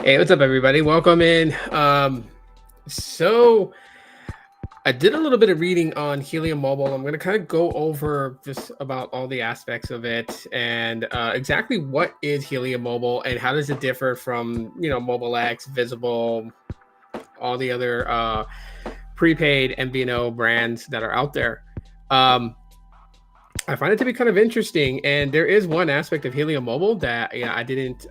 Hey, what's up, everybody? Welcome in. So I did a little bit of reading on Helium Mobile. I'm going to kind of go over just about all the aspects of it and exactly what is Helium Mobile and how does it differ from, Mobile X, Visible, all the other prepaid MVNO brands that are out there. Um, I find it to be kind of interesting, and there is one aspect of Helium Mobile that I didn't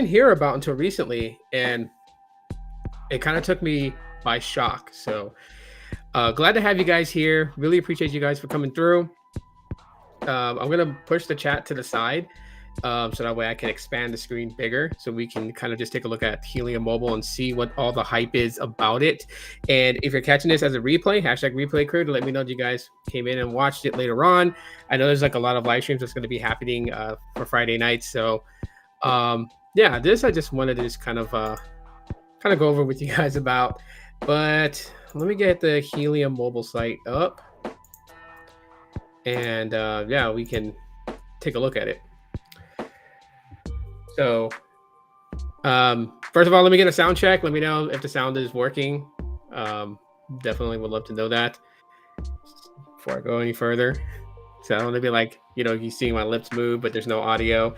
hear about until recently, and it kind of took me by shock. So glad to have you guys here. Really appreciate you guys for coming through. I'm gonna push the chat to the side so that way I can expand the screen bigger, so we can kind of just take a look at Helium Mobile and see what all the hype is about it. And if you're catching this as a replay, hashtag replay crew to let me know that you guys came in and watched it later on. I know there's like a lot of live streams that's going to be happening for Friday nights. So yeah, this I just wanted to just kind of go over with you guys about. But let me get the Helium Mobile site up, and yeah, we can take a look at it. So first of all, let me get a sound check. Let me know if the sound is working. Definitely would love to know that before I go any further. So I don't want to be like, you seeing my lips move, but there's no audio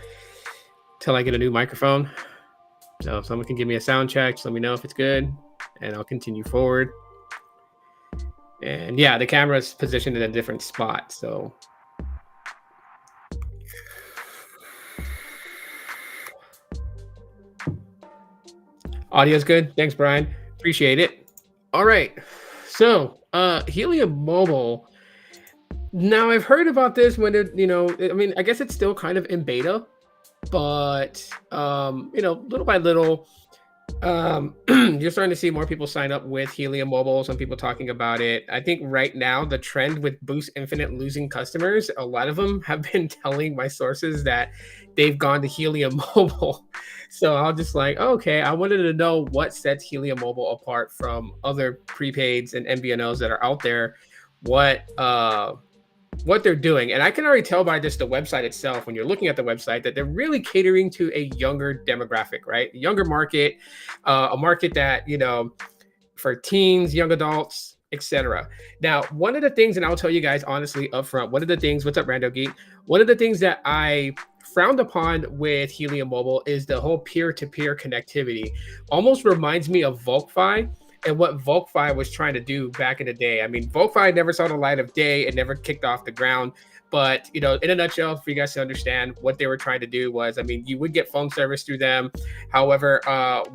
till I get a new microphone. So if someone can give me a sound check, just let me know if it's good, and I'll continue forward. And yeah, the camera is positioned in a different spot. So audio's good. Thanks, Brian. Appreciate it. All right. So Helium Mobile. Now I've heard about this when I guess it's still kind of in beta, but little by little, you're starting to see more people sign up with Helium Mobile. Some people talking about it. I think right now the trend with Boost Infinite losing customers, a lot of them have been telling my sources that they've gone to Helium Mobile. So I was just like, okay, I wanted to know what sets Helium Mobile apart from other prepaids and MVNOs that are out there. What they're doing. And I can already tell by just the website itself, when you're looking at the website, that they're really catering to a younger demographic, right? A younger market, a market that, for teens, young adults, etc. Now, one of the things, and I'll tell you guys honestly up front, one of the things, what's up, Rando Geek? One of the things that I frowned upon with Helium Mobile is the whole peer-to-peer connectivity. Almost reminds me of VolkFi and what VolkFi was trying to do back in the day. I mean, VolkFi never saw the light of day. It never kicked off the ground. But, in a nutshell, for you guys to understand, what they were trying to do was, you would get phone service through them. However,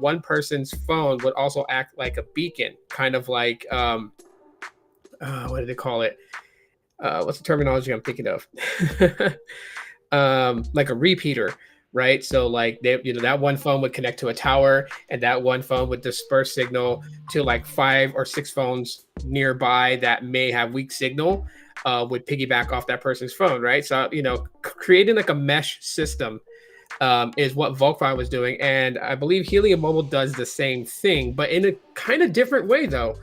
one person's phone would also act like a beacon, kind of like, what did they call it? What's the terminology I'm thinking of? Like a repeater. Right. So like that one phone would connect to a tower, and that one phone would disperse signal to like 5 or 6 phones nearby that may have weak signal, would piggyback off that person's phone. Right. So, creating like a mesh system is what VolkFi was doing. And I believe Helium Mobile does the same thing, but in a kind of different way, though.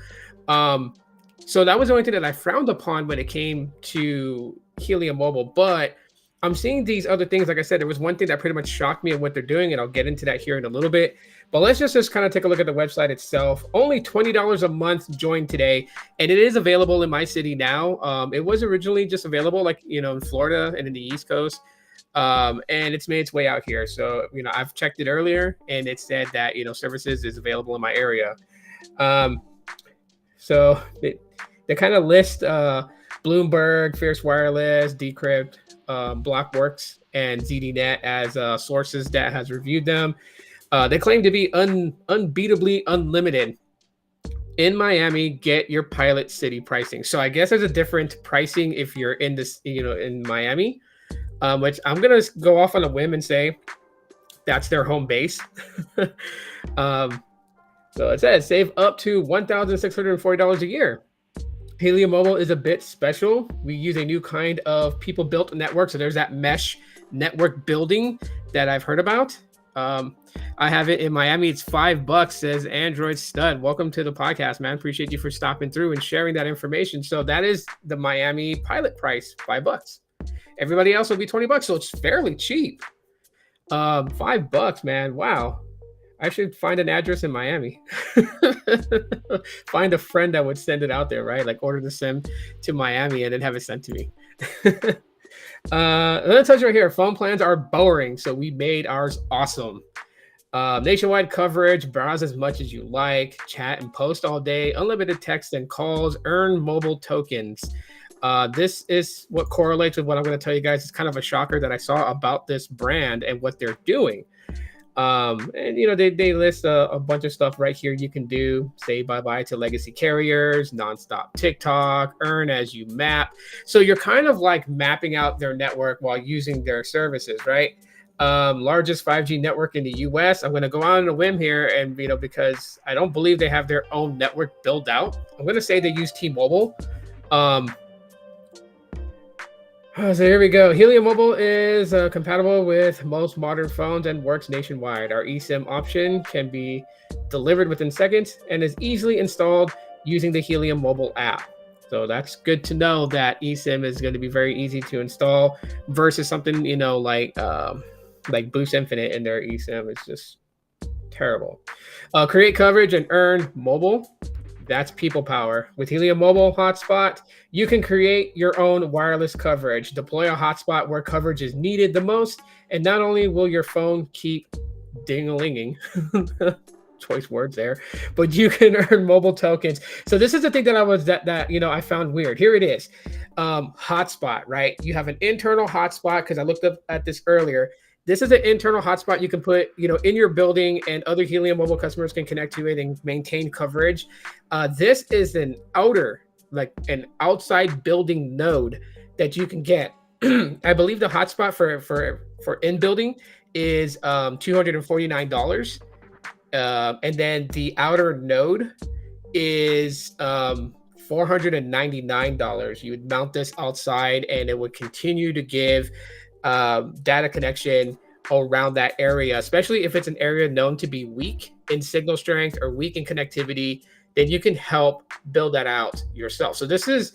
So that was the only thing that I frowned upon when it came to Helium Mobile. But I'm seeing these other things. Like I said, there was one thing that pretty much shocked me in what they're doing, and I'll get into that here in a little bit. But let's just kind of take a look at the website itself. Only $20 a month joined today, and it is available in my city now. It was originally just available in Florida and in the East Coast, and it's made its way out here. So, I've checked it earlier, and it said that, services is available in my area. So they kind of list Bloomberg, Fierce Wireless, Decrypt, Blockworks, and ZDNet as sources that has reviewed them. They claim to be unbeatably unlimited. In Miami, get your pilot city pricing. So I guess there's a different pricing if you're in this, in Miami, which I'm gonna go off on a whim and say that's their home base. So it says save up to $1,640 a year. Helium Mobile is a bit special. We use a new kind of people-built network. So there's that mesh network building that I've heard about. I have it in Miami. It's $5, says Android Stud. Welcome to the podcast, man. Appreciate you for stopping through and sharing that information. So that is the Miami pilot price, $5. Everybody else will be $20, so it's fairly cheap. $5, man. Wow. I should find an address in Miami. Find a friend that would send it out there, right? Like order the SIM to Miami and then have it sent to me. Let's touch right here. Phone plans are boring, so we made ours awesome. Nationwide coverage, browse as much as you like, chat and post all day, unlimited text and calls, earn mobile tokens. This is what correlates with what I'm going to tell you guys. It's kind of a shocker that I saw about this brand and what they're doing. And you know, they list a bunch of stuff right here you can do. Say bye-bye to legacy carriers, nonstop TikTok, earn as you map. So you're kind of like mapping out their network while using their services, right? Largest 5G network in the US. I'm going to go on a whim here, and you know, because I don't believe they have their own network built out, I'm going to say they use T-Mobile. So here we go. Helium Mobile is compatible with most modern phones and works nationwide. Our eSIM option can be delivered within seconds and is easily installed using the Helium Mobile app. So that's good to know that eSIM is going to be very easy to install versus something, you know, like Boost Infinite in their eSIM. It's just terrible. Create coverage and earn mobile. That's people power. With Helium Mobile Hotspot, you can create your own wireless coverage. Deploy a hotspot where coverage is needed the most, and not only will your phone keep ding-a-linging, choice words there, but you can earn mobile tokens. So this is the thing that I found weird. Here it is. Hotspot, right? You have an internal hotspot because I looked up at this earlier. This is an internal hotspot you can put, you know, in your building, and other Helium Mobile customers can connect to it and maintain coverage. This is an outside building node that you can get. I believe the hotspot for in building is $249, and then the outer node is $499. You would mount this outside, and it would continue to give data connection around that area, especially if it's an area known to be weak in signal strength or weak in connectivity, then you can help build that out yourself. So this is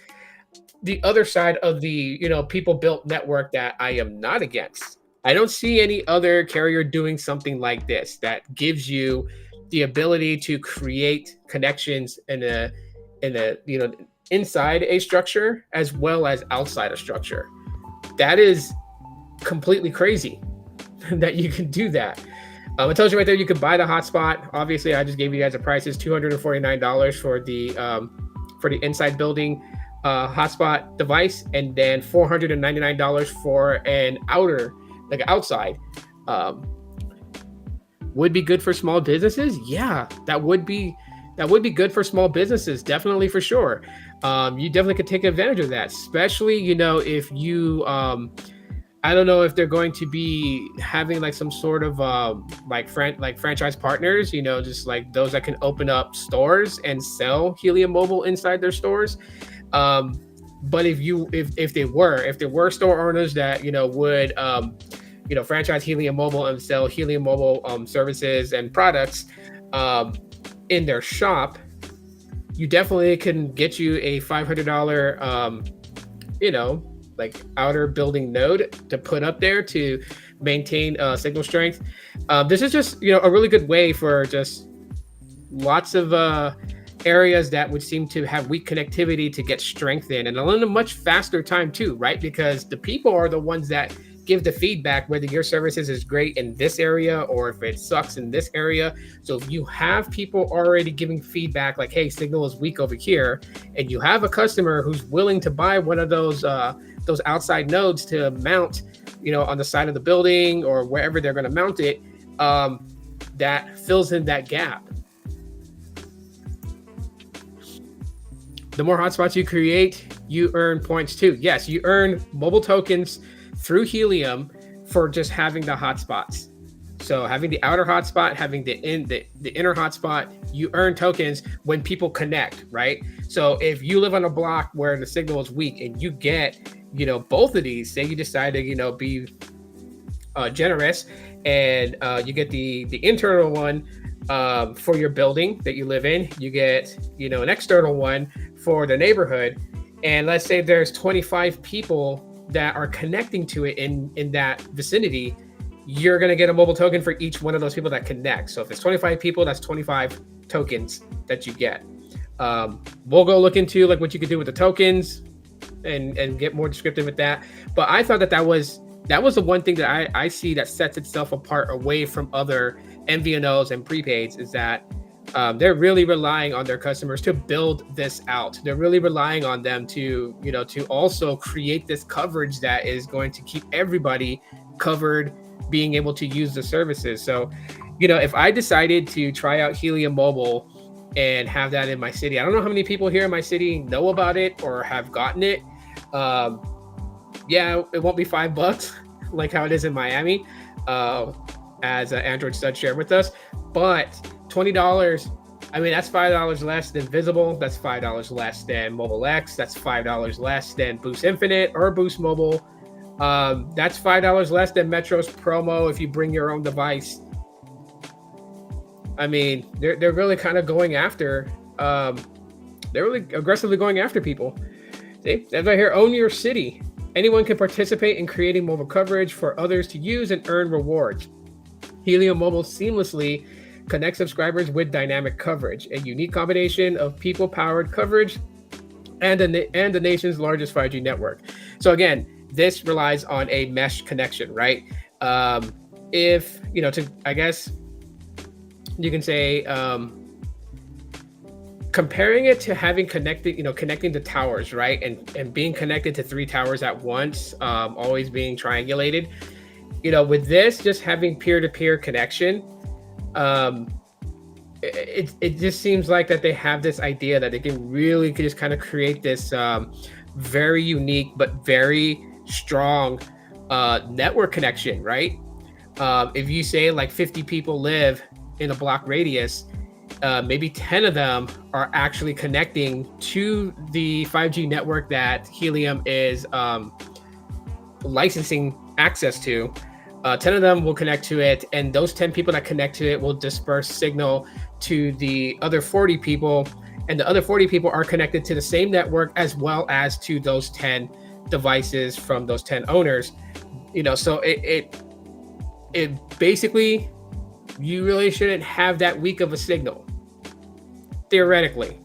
the other side of the, you know, people built network that I am not against. I don't see any other carrier doing something like this that gives you the ability to create connections in a you know, inside a structure as well as outside a structure. That is completely crazy that you can do that. It tells you right there you can buy the hotspot. Obviously, I just gave you guys a price. It's $249 for the inside building hotspot device, and then $499 for an outside. Would be good for small businesses. Yeah, that would be good for small businesses, definitely, for sure. You definitely could take advantage of that, especially, you know, if you I don't know if they're going to be having like some sort of franchise partners, you know, just like those that can open up stores and sell Helium Mobile inside their stores. But if there were store owners that, you know, would you know, franchise Helium Mobile and sell Helium Mobile services and products in their shop, you definitely can get you a $500 you know, like outer building node to put up there to maintain signal strength. This is just, you know, a really good way for just lots of areas that would seem to have weak connectivity to get strength in, and in a much faster time too, right? Because the people are the ones that give the feedback whether your services is great in this area or if it sucks in this area. So if you have people already giving feedback like, hey, signal is weak over here, and you have a customer who's willing to buy one of those outside nodes to mount, you know, on the side of the building or wherever they're going to mount it, that fills in that gap. The more hotspots you create, you earn points too. Yes, you earn mobile tokens through Helium for just having the hotspots. So having the outer hotspot, having the inner hotspot, you earn tokens when people connect, right? So if you live on a block where the signal is weak and you get, you know, both of these, say you decide to, you know, be generous, and you get the internal one for your building that you live in, you get, you know, an external one for the neighborhood, and let's say there's 25 people that are connecting to it in that vicinity, you're going to get a mobile token for each one of those people that connect. So if it's 25 people, that's 25 tokens that you get. We'll go look into like what you could do with the tokens and get more descriptive with that. But I thought that was the one thing that I see that sets itself apart away from other MVNOs and prepaids, is that they're really relying on their customers to build this out. They're really relying on them to, to also create this coverage that is going to keep everybody covered, being able to use the services. So, if I decided to try out Helium Mobile and have that in my city, I don't know how many people here in my city know about it or have gotten it. Yeah, it won't be $5 like how it is in Miami, as Android Stud shared with us, but $20, I mean, that's $5 less than Visible. That's $5 less than Mobile X. That's $5 less than Boost Infinite or Boost Mobile. That's $5 less than Metro's promo if you bring your own device. I mean, they're really kind of going after, they're really aggressively going after people. See, that's right here, own your city. Anyone can participate in creating mobile coverage for others to use and earn rewards. Helium Mobile seamlessly connects subscribers with dynamic coverage, a unique combination of people-powered coverage and the nation's largest 5G network. So again, this relies on a mesh connection, right? If, I guess you can say, comparing it to having connecting to towers, right? And being connected to 3 towers at once, always being triangulated. With this, just having peer-to-peer connection, it just seems like that they have this idea that they can really just kind of create this very unique but very strong network connection, right? If you say like 50 people live in a block radius, maybe 10 of them are actually connecting to the 5G network that Helium is licensing access to. 10 of them will connect to it, and those 10 people that connect to it will disperse signal to the other 40 people, and the other 40 people are connected to the same network as well as to those 10 devices from those 10 owners. So it basically, you really shouldn't have that weak of a signal, theoretically.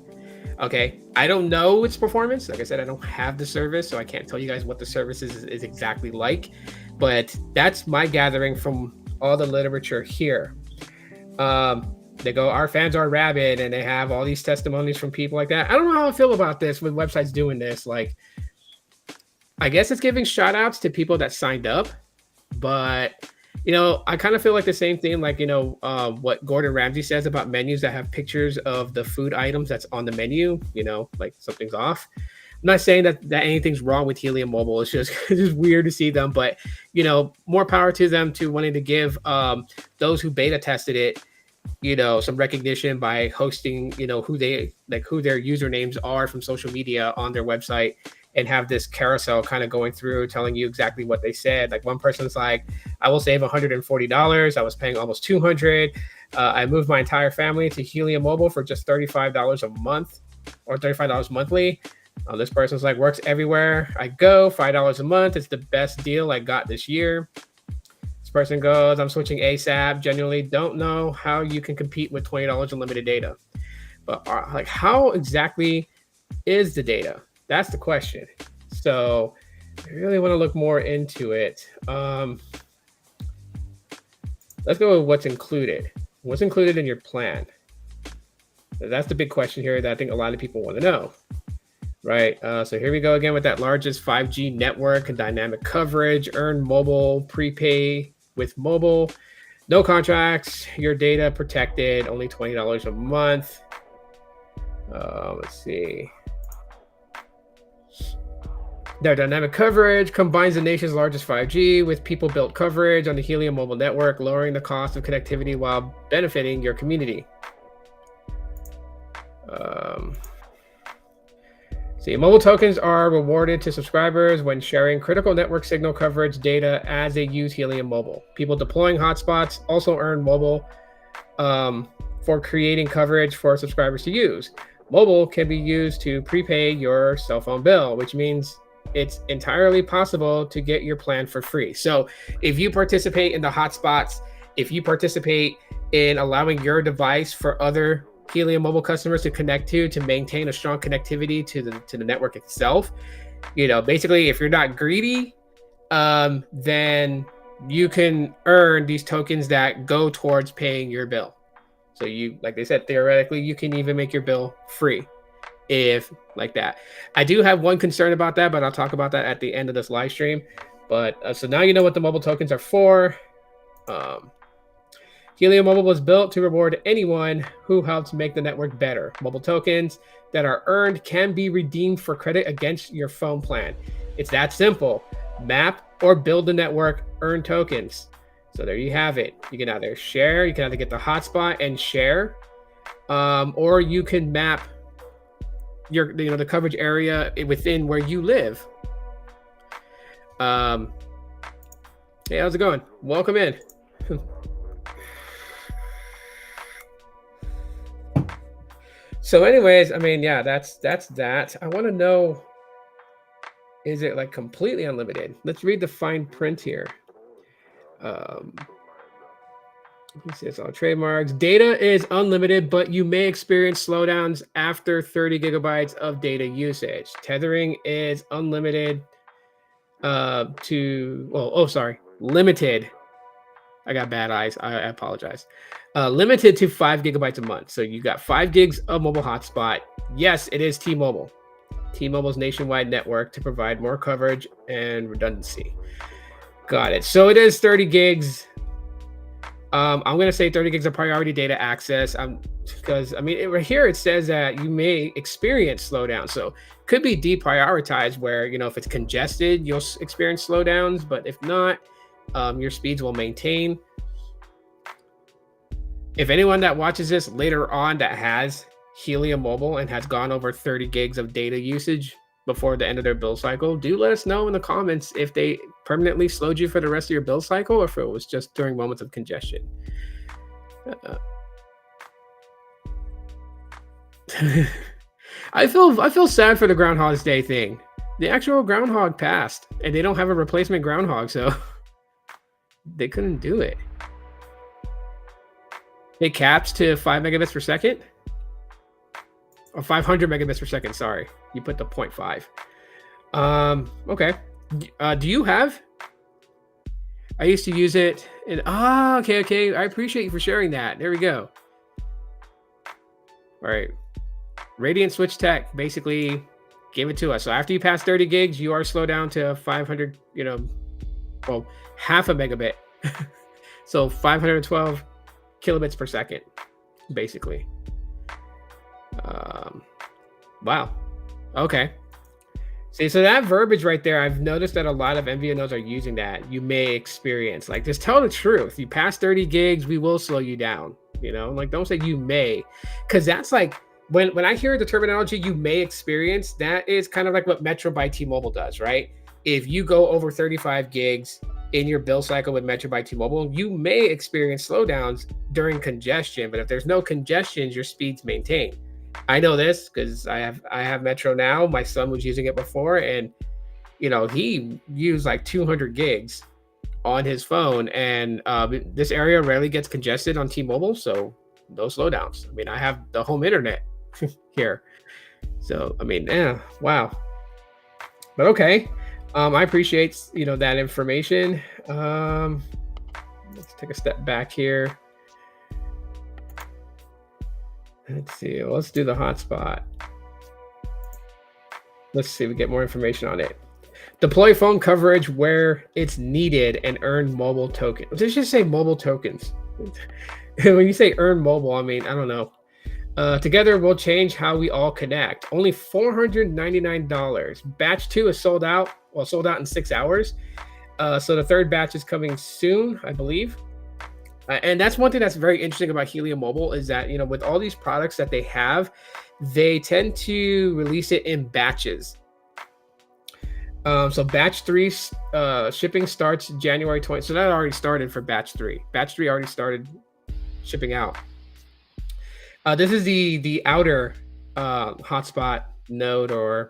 Okay, I don't know its performance. Like I said, I don't have the service, so I can't tell you guys what the service is exactly like, but that's my gathering from all the literature here. They go, our fans are rabid, and they have all these testimonies from people like that. I don't know how I feel about this with websites doing this. Like, I guess it's giving shout outs to people that signed up, but I kind of feel like the same thing, like, what Gordon Ramsay says about menus that have pictures of the food items that's on the menu, like something's off. I'm not saying that anything's wrong with Helium Mobile. It's just weird to see them, but, more power to them to wanting to give those who beta tested it, some recognition by hosting, who their usernames are from social media on their website, and have this carousel kind of going through telling you exactly what they said. Like, one person's like, I will save $140. I was paying almost $200. I moved my entire family to Helium Mobile for just $35 a month, or $35 monthly. This person's like, works everywhere I go, $5 a month. It's the best deal I got this year. This person goes, I'm switching ASAP. Genuinely don't know how you can compete with $20 unlimited data. But how exactly is the data? That's the question. So I really want to look more into it. Let's go with what's included. What's included in your plan? That's the big question here that I think a lot of people want to know, right? So here we go again with that largest 5G network and dynamic coverage, earn mobile, prepay with mobile, no contracts, your data protected, only $20 a month. Let's see. Their dynamic coverage combines the nation's largest 5G with people-built coverage on the Helium Mobile network, lowering the cost of connectivity while benefiting your community. Mobile tokens are rewarded to subscribers when sharing critical network signal coverage data as they use Helium Mobile. People deploying hotspots also earn mobile for creating coverage for subscribers to use. Mobile can be used to prepay your cell phone bill, which means it's entirely possible to get your plan for free. So if you participate in the hotspots, if you participate in allowing your device for other Helium Mobile customers to connect to maintain a strong connectivity to the network itself, basically, if you're not greedy, then you can earn these tokens that go towards paying your bill. So like they said, theoretically, you can even make your bill free if like that. I do have one concern about that, but I'll talk about that at the end of this live stream. But so now you know what the mobile tokens are for. Helium Mobile was built to reward anyone who helps make the network better. Mobile tokens that are earned can be redeemed for credit against your phone plan. It's that simple. Map or build the network, earn tokens. So there you have it. You can either share, you can either get the hotspot and share, or you can map the coverage area within where you live. Hey, how's it going? Welcome in. So anyways, I mean, yeah, that's that. I want to know, is it like completely unlimited? Let's read the fine print here. Let me see, it's all trademarks. Data is unlimited, but you may experience slowdowns after 30 gigabytes of data usage. Tethering is unlimited limited. I got bad eyes. I apologize. Limited to 5 gigabytes a month. So you got 5 gigs of mobile hotspot. Yes, it is T-Mobile. T-Mobile's nationwide network to provide more coverage and redundancy. Got it. So it is 30 gigs. I'm going to say 30 gigs of priority data access. Because, I mean, right here it says that you may experience slowdown. So could be deprioritized where, if it's congested, you'll experience slowdowns. But if not, your speeds will maintain. If anyone that watches this later on that has Helium Mobile and has gone over 30 gigs of data usage before the end of their build cycle, do let us know in the comments if they permanently slowed you for the rest of your build cycle or if it was just during moments of congestion. I feel sad for the Groundhog's Day thing. The actual groundhog passed, and they don't have a replacement groundhog, so they couldn't do it. It caps to 5 megabits per second. Or 500 megabits per second, sorry. You put the 0.5. Okay. Do you have? I used to use it. Okay. I appreciate you for sharing that. There we go. All right. Radiant Switch Tech basically gave it to us. So after you pass 30 gigs, you are slowed down to 500, half a megabit. So 512 kilobits per second, basically. Wow. Okay. See, so that verbiage right there, I've noticed that a lot of MVNOs are using that. You may experience, like, just tell the truth. You pass 30 gigs, we will slow you down. Like, don't say you may, because that's like when I hear the terminology you may experience, that is kind of like what Metro by T-Mobile does, right? If you go over 35 gigs in your bill cycle with Metro by T-Mobile, you may experience slowdowns during congestion, but if there's no congestion, your speeds maintain. I know this because I have Metro now. My son was using it before, and he used like 200 gigs on his phone, and this area rarely gets congested on T-Mobile, so no slowdowns. I mean, I have the home internet here, so I mean, wow. But okay, I appreciate that information. Let's take a step back here. Let's see. Let's do the hotspot. Let's see if we get more information on it. Deploy phone coverage where it's needed and earn mobile tokens. Let's just say mobile tokens. When you say earn mobile, I mean, I don't know. Together, we'll change how we all connect. Only $499. Batch 2 is sold out. Well, sold out in 6 hours. So the third batch is coming soon, I believe. And that's one thing that's very interesting about Helium Mobile is that, with all these products that they have, they tend to release it in batches. So batch 3 shipping starts January 20th. So that already started for batch 3. Batch 3 already started shipping out. This is the outer hotspot node, or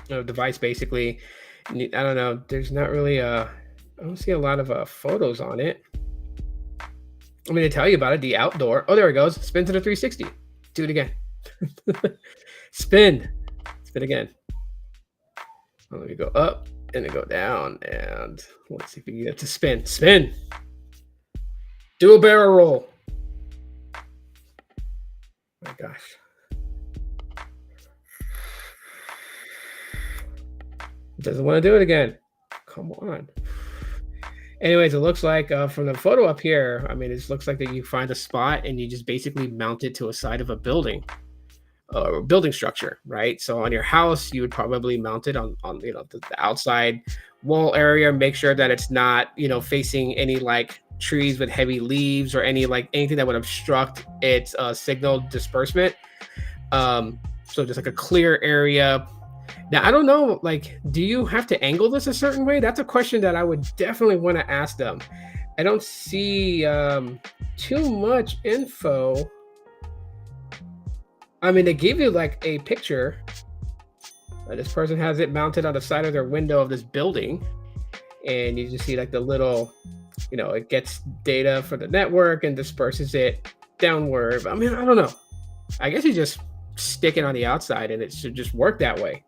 device basically. I don't know. There's not really I don't see a lot of photos on it. I mean, they tell you about it. The outdoor. Oh, there it goes. Spin to the 360. Do it again. Spin. Spin again. Well, let me go up and then go down. And let's see if we can get it to spin. Spin. Do a barrel roll. My gosh. Doesn't want to do it again. Come on. Anyways, it looks like from the photo up here, I mean, it looks like that you find a spot and you just basically mount it to a side of a building or building structure, right? So on your house, you would probably mount it on the outside wall area. Make sure that it's not facing any like trees with heavy leaves or anything that would obstruct its signal disbursement. So just like a clear area. Now, I don't know, like, do you have to angle this a certain way? That's a question that I would definitely want to ask them. I don't see too much info. I mean, they give you like a picture. This person has it mounted on the side of their window of this building. And you just see like the little, it gets data for the network and disperses it downward. I mean, I don't know. I guess you just stick it on the outside and it should just work that way.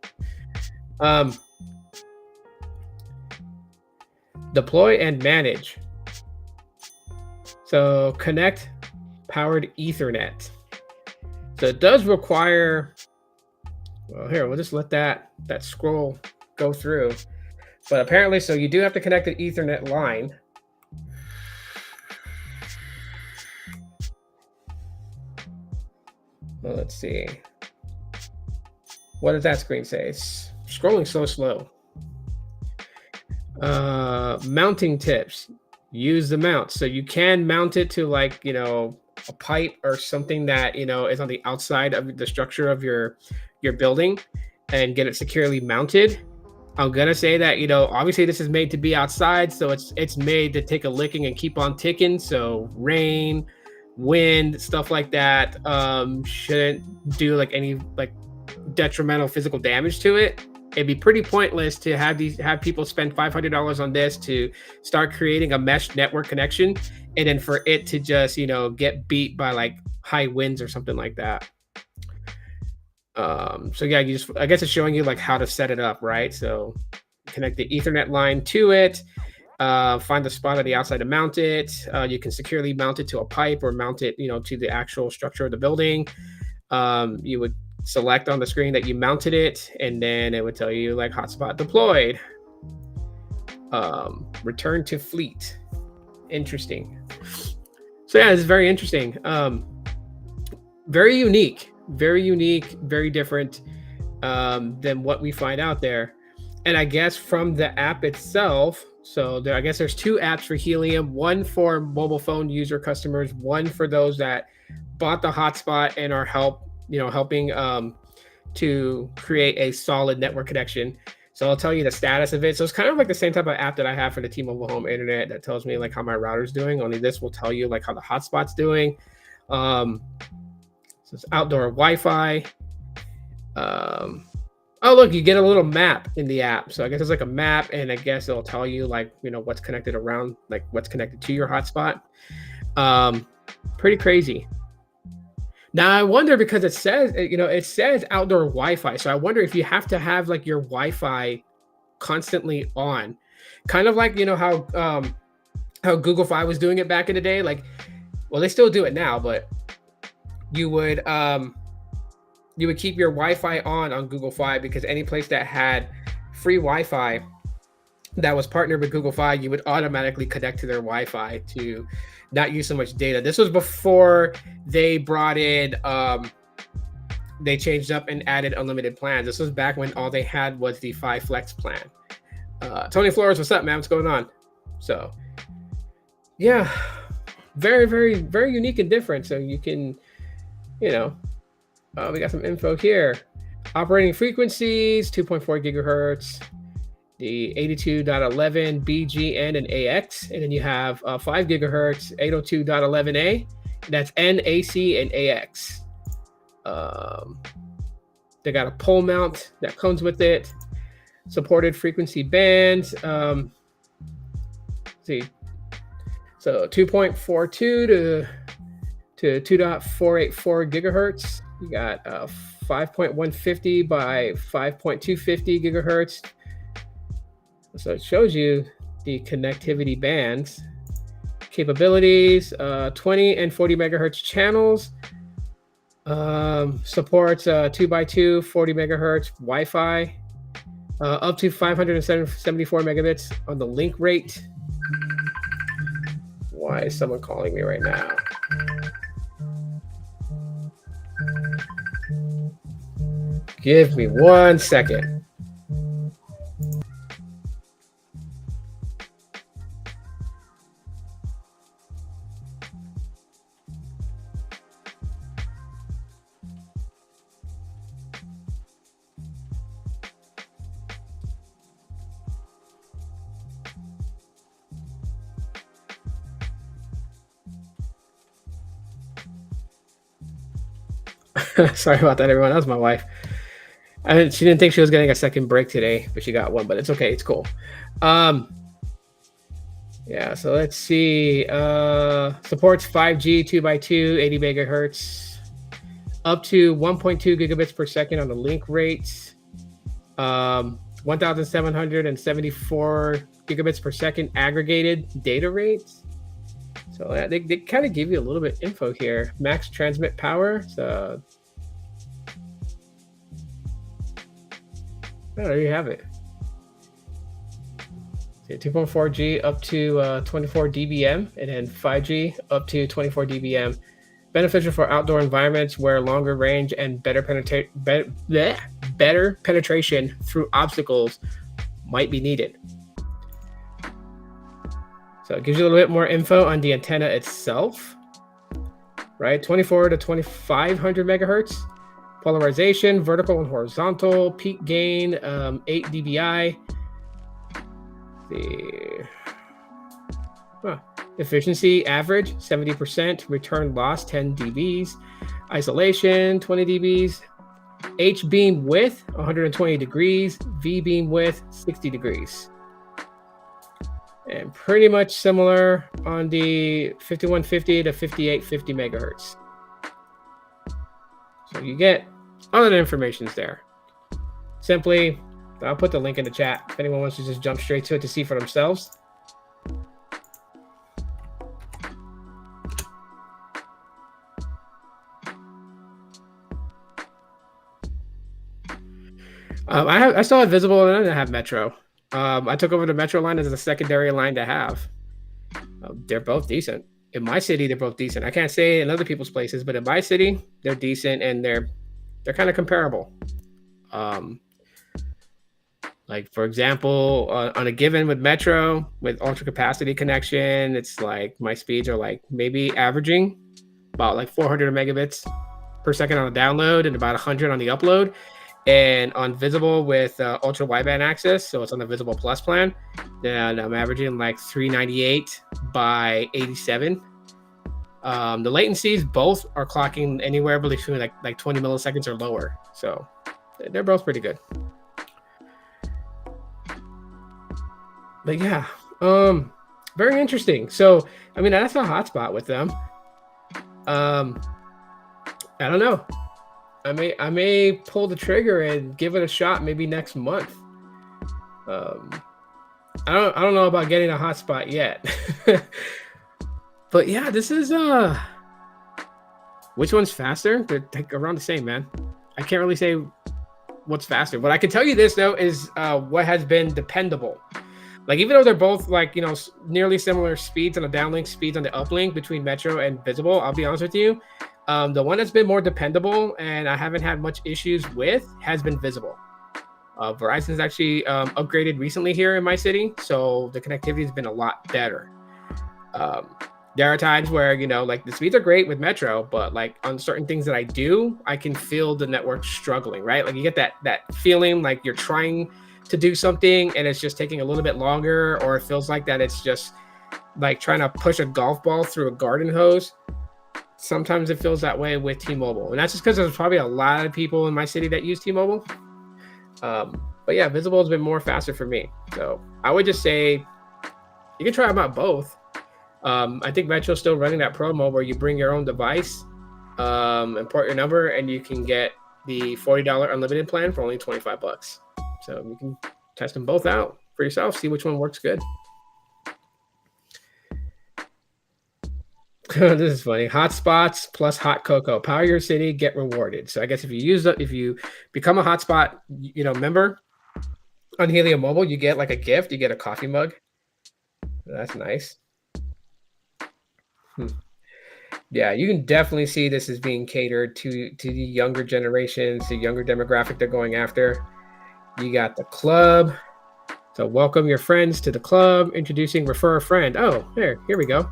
Deploy and manage. So connect powered Ethernet. So it does require, well, here, we'll just let that scroll go through. But apparently, so you do have to connect an Ethernet line. Well, let's see. What does that screen say? It's scrolling so slow. Mounting tips. Use the mount. So you can mount it to like, a pipe or something that, is on the outside of the structure of your building and get it securely mounted. I'm going to say that, obviously this is made to be outside. So it's made to take a licking and keep on ticking. So rain, wind, stuff like that shouldn't do like any like detrimental physical damage to it. It'd be pretty pointless to have people spend $500 on this to start creating a mesh network connection, and then for it to just get beat by like high winds or something like that. So yeah, I guess it's showing you like how to set it up, right? So connect the Ethernet line to it. Find the spot on the outside to mount it. You can securely mount it to a pipe or mount it, to the actual structure of the building. You would select on the screen that you mounted it, and then it would tell you like hotspot deployed. Return to fleet. Interesting. So yeah, it's very interesting. Very unique, very different than what we find out there. And I guess from the app itself, so I guess there's two apps for Helium, one for mobile phone user customers, one for those that bought the hotspot and are helping to create a solid network connection. So I'll tell you the status of it. So it's kind of like the same type of app that I have for the T-Mobile home internet that tells me like how my router's doing. Only this will tell you like how the hotspot's doing. So it's outdoor Wi-Fi. Oh, look, you get a little map in the app. So I guess it's like a map, and I guess it'll tell you like, what's connected around, like what's connected to your hotspot. Pretty crazy. Now I wonder, because it says outdoor Wi-Fi. So I wonder if you have to have like your Wi-Fi constantly on, kind of like, how Google Fi was doing it back in the day. Like, well, they still do it now, but you would keep your Wi-Fi on Google Fi, because any place that had free Wi-Fi that was partnered with Google Fi, you would automatically connect to their Wi-Fi to not use so much data. This was before they brought in, they changed up and added unlimited plans. This was back when all they had was the Fi Flex plan. Tony Flores, what's up, man? What's going on? So, yeah, very, very, very unique and different. So you can, we got some info here. Operating frequencies, 2.4 gigahertz, the 82.11 BGN and AX, and then you have 5 gigahertz, 802.11A. That's N, AC, and AX. They got a pole mount that comes with it. supported frequency bands. See, so 2.42 to 2.484 gigahertz. You got 5.150 by 5.250 gigahertz. So it shows you the connectivity bands, capabilities, 20 and 40 megahertz channels. Supports 2x2 40 megahertz Wi-Fi, up to 574 megabits on the link rate. Why is someone calling me right now? Give me 1 second. Sorry about that, everyone. That was my wife. She didn't think she was getting a second break today, but she got one. But it's okay. It's cool. Yeah. So let's see. Supports 5G 2x2, 80 megahertz, up to 1.2 gigabits per second on the link rates. 1,774 gigabits per second aggregated data rates. So they kind of give you a little bit of info here. Max transmit power. So there you have it. 2.4G up to 24 dBm, and then 5G up to 24 dBm. Beneficial for outdoor environments where longer range and better penetration through obstacles might be needed. So it gives you a little bit more info on the antenna itself, right? 24 to 2500 megahertz. Polarization, vertical and horizontal, peak gain, 8 dBi. Efficiency, average, 70%. Return loss, 10 dBs. Isolation, 20 dBs. H-beam width, 120 degrees. V-beam width, 60 degrees. And pretty much similar on the 5150 to 5850 megahertz. So you get all of the information's there. Simply, I'll put the link in the chat if anyone wants to just jump straight to it to see for themselves. I still have Visible and I didn't have Metro. I took over the Metro line as a secondary line to have. They're both decent. In my city, they're both decent. I can't say in other people's places, but in my city, they're decent and they're kind of comparable. Like for example, on a given with Metro with ultra capacity connection, it's like my speeds are like maybe averaging about like 400 megabits per second on the download and about 100 on the upload. And on Visible with ultra wideband access, so it's on the Visible Plus plan, then I'm averaging like 398 by 87. The latencies both are clocking anywhere between like 20 milliseconds or lower, so they're both pretty good. But yeah, very interesting. So I mean, that's a hotspot with them. I don't know. I may pull the trigger and give it a shot maybe next month. I don't know about getting a hotspot yet. But yeah, this is which one's faster? They're around the same, man. I can't really say what's faster. What I can tell you this though is what has been dependable. Like even though they're both like, you know, nearly similar speeds on the downlink, speeds on the uplink between Metro and Visible, I'll be honest with you. The one that's been more dependable and I haven't had much issues with has been Visible. Verizon's actually upgraded recently here in my city, so the connectivity has been a lot better. There are times where, you know, like the speeds are great with Metro, but like on certain things that I do, I can feel the network struggling, right? Like you get that feeling like you're trying to do something and it's just taking a little bit longer, or it feels like that it's just like trying to push a golf ball through a garden hose. Sometimes it feels that way with T-Mobile, and that's just because there's probably a lot of people in my city that use T-Mobile. But But yeah, visible has been more faster for me. So I would just say you can try them out both. I think Metro's still running that promo where you bring your own device, and port your number, and you can get the $40 unlimited plan for only $25. So you can test them both out for yourself, see which one works good. This is funny. Hotspots plus hot cocoa. Power your city, get rewarded. So I guess if you become a hotspot, member on Helium Mobile, you get like a gift. You get a coffee mug. That's nice. Yeah, you can definitely see this as being catered to the younger generations, the younger demographic they're going after. You got the club. So welcome your friends to the club. Introducing refer a friend. Oh, here we go.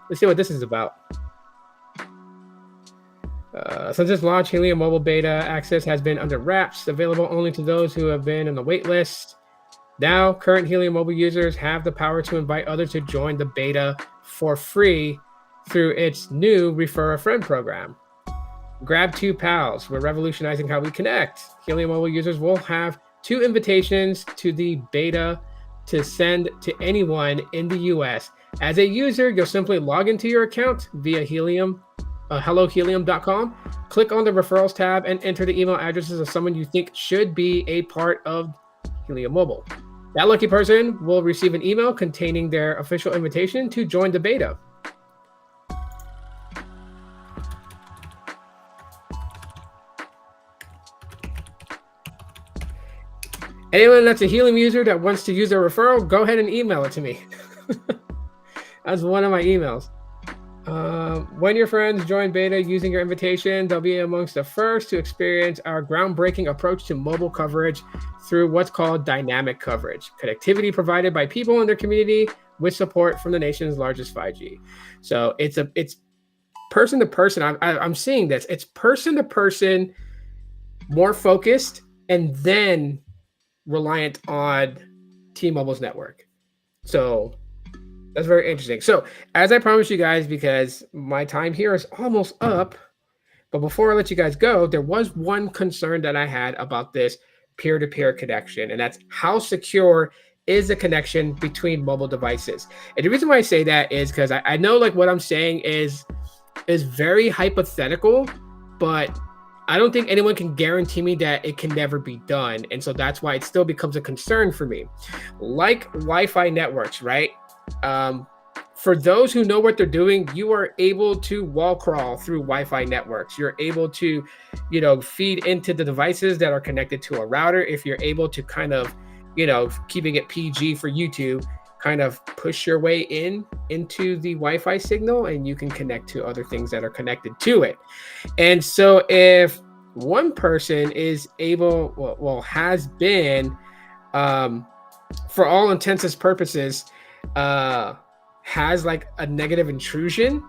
Let's see what this is about. Since its launch, Helium Mobile Beta access has been under wraps, available only to those who have been on the wait list. Now, current Helium Mobile users have the power to invite others to join the beta for free through its new Refer a Friend program. Grab 2 pals. We're revolutionizing how we connect. Helium Mobile users will have 2 invitations to the beta to send to anyone in the US. As a user, you'll simply log into your account via hellohelium.com, click on the referrals tab, and enter the email addresses of someone you think should be a part of Helium Mobile. That lucky person will receive an email containing their official invitation to join the beta. Anyone that's a Helium user that wants to use a referral, go ahead and email it to me. That's one of my emails. When your friends join beta using your invitation, they'll be amongst the first to experience our groundbreaking approach to mobile coverage through what's called dynamic coverage, connectivity provided by people in their community with support from the nation's largest 5G. So it's person to person. I'm seeing this. It's person to person, more focused, and then reliant on T-Mobile's network. So that's very interesting. So as I promised you guys, because my time here is almost up, but before I let you guys go, there was one concern that I had about this peer-to-peer connection, and that's how secure is the connection between mobile devices. And the reason why I say that is because I know like what I'm saying is very hypothetical, but I don't think anyone can guarantee me that it can never be done. And so that's why it still becomes a concern for me. Like Wi-Fi networks, right? For those who know what they're doing, you are able to wall crawl through Wi-Fi networks. You're able to, feed into the devices that are connected to a router. If you're able to kind of, keeping it PG for YouTube, kind of push your way into the Wi-Fi signal, and you can connect to other things that are connected to it. And so if one person is able, has been, for all intents and purposes, has like a negative intrusion,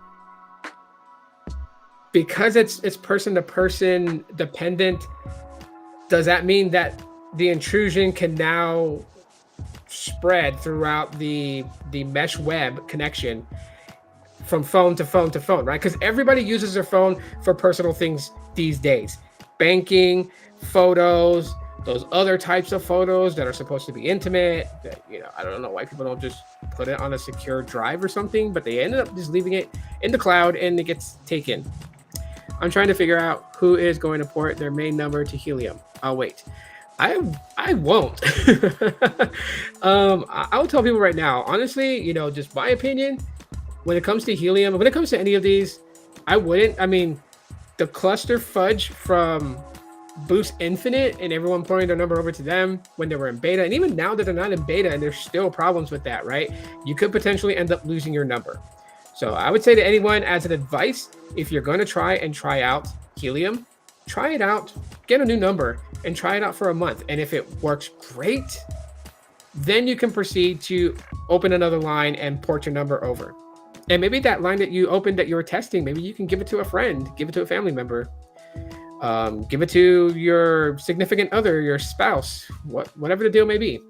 because it's person to person dependent, does that mean that the intrusion can now spread throughout the mesh web connection from phone to phone to phone, right? Because everybody uses their phone for personal things these days. Banking, photos, those other types of photos that are supposed to be intimate, that, I don't know why people don't just put it on a secure drive or something, but they ended up just leaving it in the cloud and it gets taken. I'm trying to figure out who is going to port their main number to Helium. I'll wait. I won't. I will tell people right now, honestly, just my opinion, when it comes to Helium, when it comes to any of these, I wouldn't. I mean, the cluster fudge from Boost Infinite and everyone pointing their number over to them when they were in beta, and even now that they're not in beta and there's still problems with that, right? You could potentially end up losing your number. So I would say to anyone, as an advice, if you're going to try out Helium, try it out, get a new number, and try it out for a month. And if it works great, then you can proceed to open another line and port your number over. And maybe that line that you opened that you were testing, maybe you can give it to a friend, give it to a family member, give it to your significant other, your spouse, whatever the deal may be.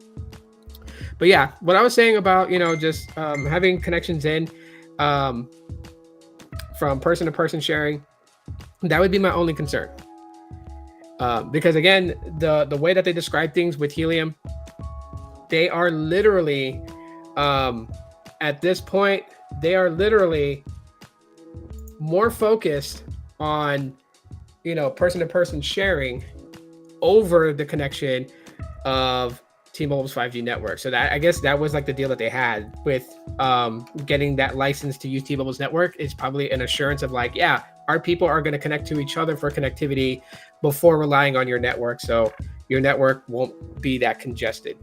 But yeah, what I was saying about, just having connections in from person to person sharing, that would be my only concern. Because again, the way that they describe things with Helium, they are literally, at this point, they are literally more focused on, person-to-person sharing over the connection of T-Mobile's 5G network. So that, I guess, that was like the deal that they had with getting that license to use T-Mobile's network. Is probably an assurance of like, yeah, our people are going to connect to each other for connectivity before relying on your network, so your network won't be that congested.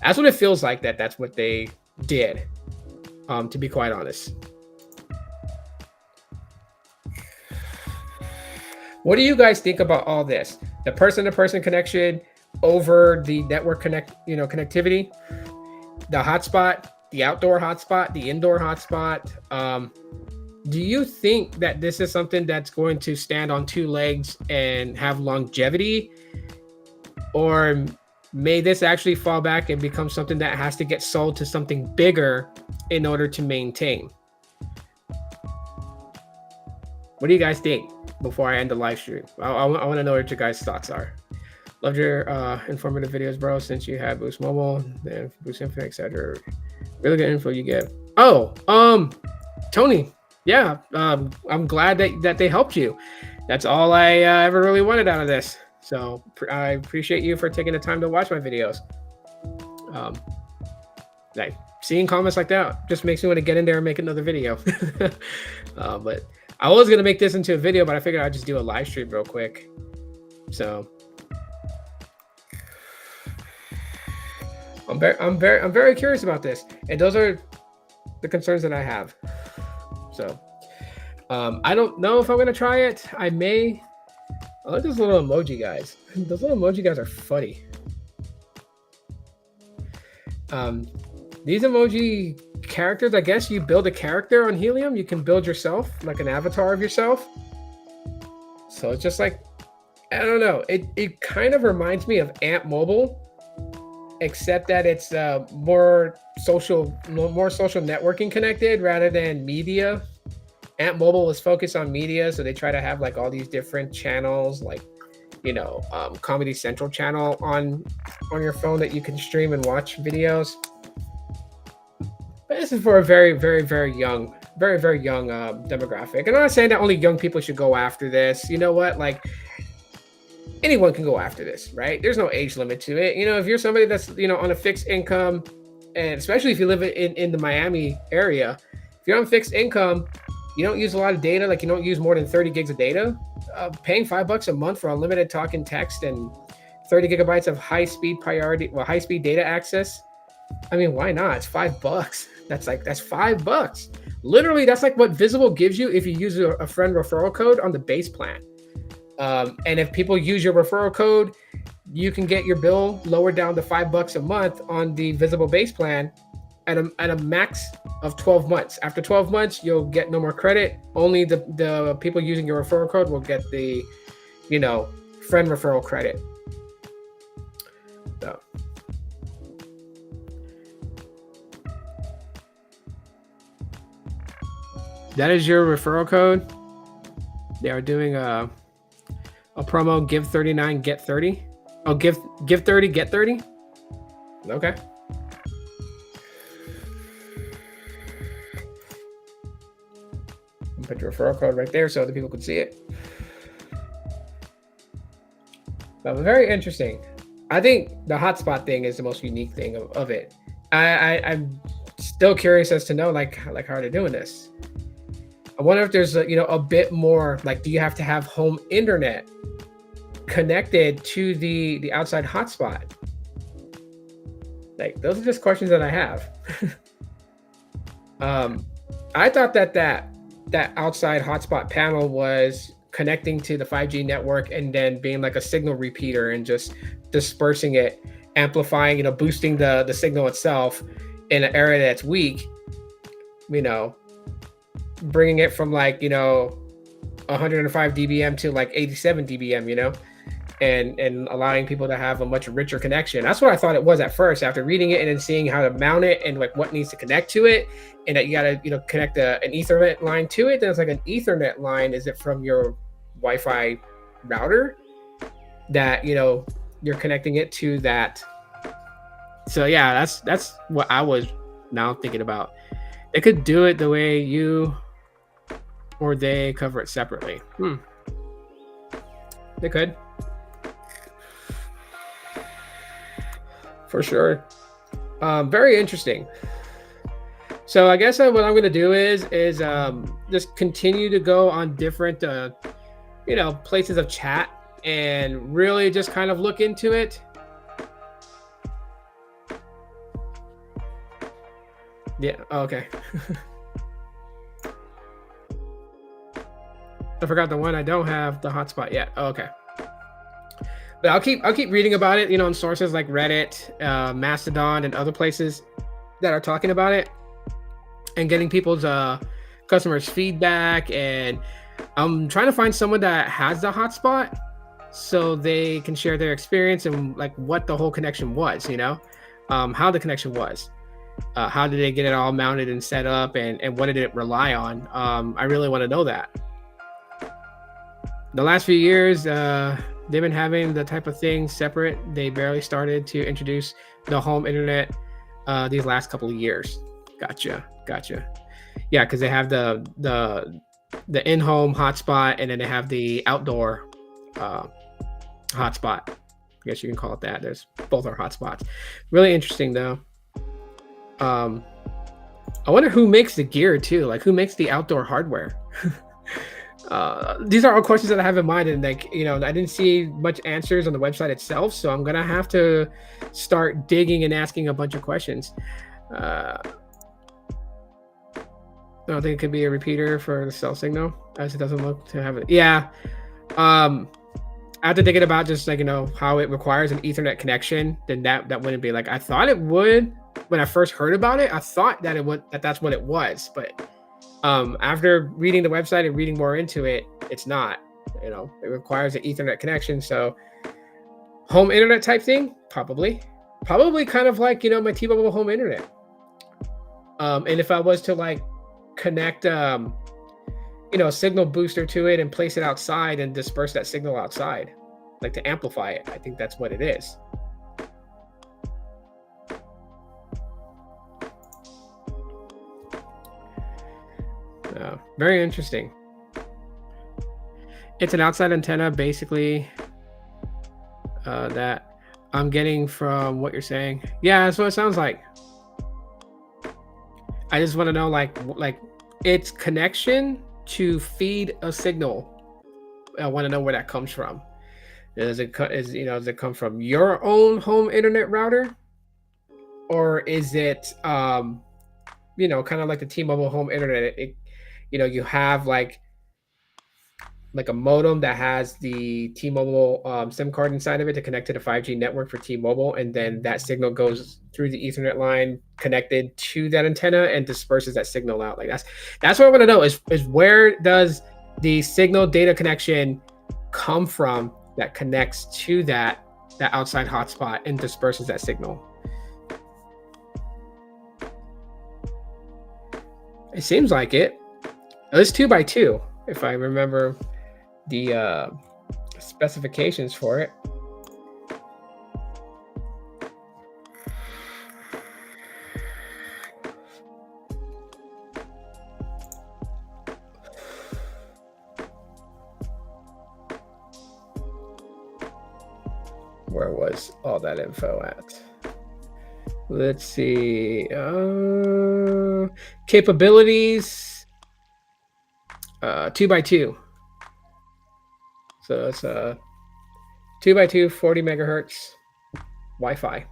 That's what it feels like. That's what they did, to be quite honest. What do you guys think about all this? The person-to-person connection over the network connectivity, the hotspot, the outdoor hotspot, the indoor hotspot. Do you think that this is something that's going to stand on two legs and have longevity, or may this actually fall back and become something that has to get sold to something bigger in order to maintain? What do you guys think before I end the live stream? I want to know what your guys' thoughts are. Loved your informative videos, bro. Since you had Boost Mobile, then Boost Infinite, etc. Really good info you get. Oh, Tony. Yeah, I'm glad that they helped you. That's all I ever really wanted out of this. So I appreciate you for taking the time to watch my videos. Like seeing comments like that just makes me want to get in there and make another video. But I was gonna make this into a video, but I figured I'd just do a live stream real quick. So I'm very curious about this, and those are the concerns that I have. So I don't know if I'm gonna try it. I may. I like those little emoji guys. Those little emoji guys are funny. These emoji characters, I guess you build a character on Helium. You can build yourself, like an avatar of yourself. So it's just like, I don't know. It kind of reminds me of Ant Mobile, except that it's more social networking connected rather than media. Ant Mobile was focused on media, so they try to have like all these different channels, like Comedy Central channel on your phone that you can stream and watch videos. But this is for a very, very, very young demographic. And I'm not saying that only young people should go after this. You know what? Like, anyone can go after this, right? There's no age limit to it. If you're somebody that's on a fixed income, and especially if you live in the Miami area, if you're on fixed income, you don't use a lot of data, like you don't use more than 30 gigs of data, paying $5 a month for unlimited talk and text and 30 gigabytes of high-speed data access. I mean, why not? It's $5. That's $5. Literally, that's like what Visible gives you if you use a friend referral code on the base plan. And if people use your referral code, you can get your bill lowered down to $5 a month on the Visible base plan at a max of 12 months. After 12 months, you'll get no more credit. Only the people using your referral code will get the, friend referral credit. So. That is your referral code. They are doing a promo, give 39, get 30. Oh, give 30, get 30. Okay. Put your referral code right there so other people can see it. But very interesting. I think the hotspot thing is the most unique thing of it. I'm still curious as to know like how they're doing this. I wonder if there's a bit more, like, do you have to have home internet connected to the outside hotspot? Like, those are just questions that I have. I thought that outside hotspot panel was connecting to the 5G network and then being like a signal repeater and just dispersing it, amplifying, boosting the signal itself in an area that's weak, bringing it from like 105 dBm to like 87 dBm, and allowing people to have a much richer connection. That's what I thought it was at first, after reading it and then seeing how to mount it and like what needs to connect to it, and that you got to connect an Ethernet line to it. Then it's like an Ethernet line. Is it from your Wi-Fi router? that you're connecting it to that. So yeah, that's what I was now thinking about. They could do it the way you or they cover it separately. They could, for sure. Very interesting. So I guess what I'm gonna do is just continue to go on different places of chat and really just kind of look into it. Yeah. Okay. I forgot the one I don't have the hotspot yet. Oh, okay. But I'll keep reading about it, on sources like Reddit, Mastodon, and other places that are talking about it, and getting people's customers' feedback. And I'm trying to find someone that has the hotspot so they can share their experience and like what the whole connection was, how the connection was. How did they get it all mounted and set up, and what did it rely on? I really want to know that. The last few years, they've been having the type of thing separate. They barely started to introduce the home internet these last couple of years. Gotcha. Yeah, because they have the in-home hotspot, and then they have the outdoor hotspot. I guess you can call it that. There's both are hotspots. Really interesting though. I wonder who makes the gear too. Like, who makes the outdoor hardware? These are all questions that I have in mind, and I didn't see much answers on the website itself, so I'm gonna have to start digging and asking a bunch of questions. I don't think it could be a repeater for the cell signal, as it doesn't look to have it. Yeah. After thinking about just how it requires an Ethernet connection, then that wouldn't be like I thought it would when I first heard about it. I thought that that's what it was, but after reading the website and reading more into it, it's not. It requires an Ethernet connection. So home internet type thing, probably kind of like my T-Mobile home internet. And if I was to like connect a signal booster to it and place it outside and disperse that signal outside, like to amplify it, I think that's what it is. Very interesting. It's an outside antenna, basically, that I'm getting from what you're saying. Yeah, that's what it sounds like. I just want to know, like its connection to feed a signal. I want to know where that comes from. Does it come from your own home internet router, or is it kind of like the T-Mobile home internet? You have like a modem that has the T-Mobile SIM card inside of it to connect to the 5G network for T-Mobile, and then that signal goes through the Ethernet line connected to that antenna and disperses that signal out. Like that's what I want to know is where does the signal data connection come from that connects to that outside hotspot and disperses that signal? It seems like it. It's 2x2, if I remember the specifications for it. Where was all that info at? Let's see. Capabilities. 2x2. So it's 2x2, 40 megahertz Wi-Fi.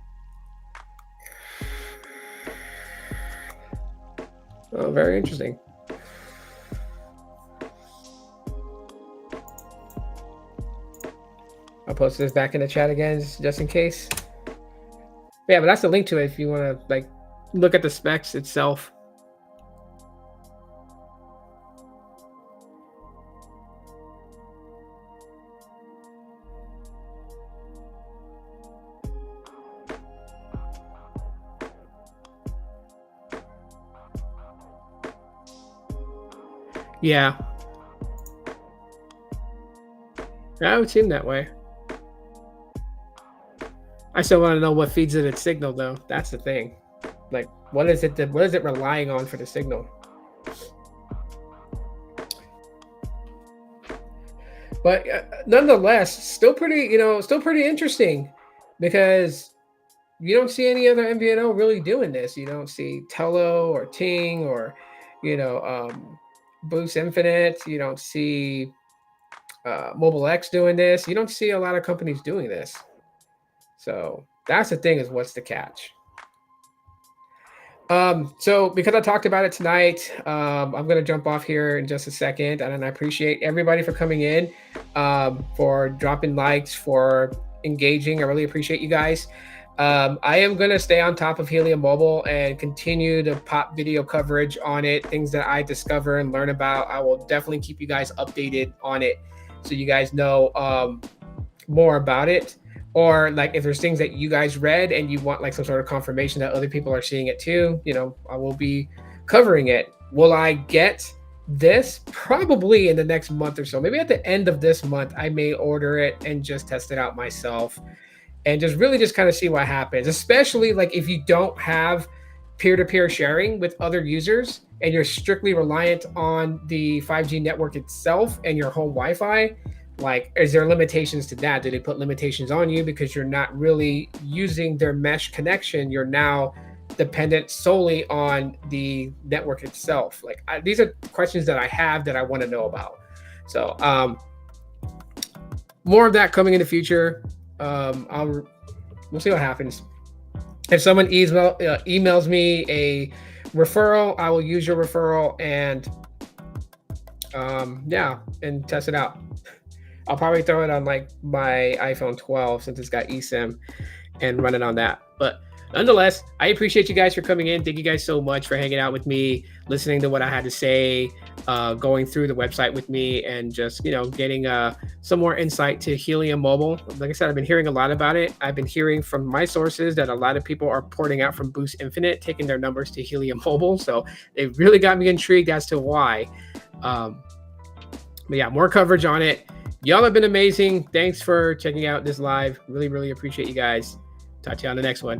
Oh, very interesting. I'll post this back in the chat again, just in case. Yeah, but that's the link to it if you want to like look at the specs itself. Yeah. That would seem that way. I still want to know what feeds it its signal, though. That's the thing. Like, what is it? What is it relying on for the signal? But nonetheless, still pretty, still pretty interesting, because you don't see any other MVNO really doing this. You don't see Tello or Ting or, you know, um, Boost Infinite. You don't see Mobile X doing this. You don't see a lot of companies doing this. So that's the thing, is what's the catch? So because I talked about it tonight, I'm gonna jump off here in just a second, and I appreciate everybody for coming in, for dropping likes, for engaging. I really appreciate you guys. I am gonna stay on top of Helium Mobile and continue to pop video coverage on it, things that I discover and learn about. I will definitely keep you guys updated on it, so you guys know more about it. Or like if there's things that you guys read and you want like some sort of confirmation that other people are seeing it too, I will be covering it. Will I get this? Probably in the next month or so. Maybe at the end of this month, I may order it and just test it out myself and just really just kind of see what happens. Especially like if you don't have peer-to-peer sharing with other users and you're strictly reliant on the 5G network itself and your home Wi-Fi. Like, is there limitations to that? Do they put limitations on you because you're not really using their mesh connection? You're now dependent solely on the network itself. Like, these are questions that I have that I want to know about. So more of that coming in the future. We'll see what happens. If someone emails me a referral, I will use your referral and and test it out. I'll probably throw it on like my iPhone 12 since it's got eSIM and run it on that. But nonetheless, I appreciate you guys for coming in. Thank you guys so much for hanging out with me, listening to what I had to say, going through the website with me, and just, getting some more insight to Helium Mobile. Like I said, I've been hearing a lot about it. I've been hearing from my sources that a lot of people are porting out from Boost Infinite, taking their numbers to Helium Mobile. So it really got me intrigued as to why. But yeah, more coverage on it. Y'all have been amazing. Thanks for checking out this live. Really, really appreciate you guys. Talk to you on the next one.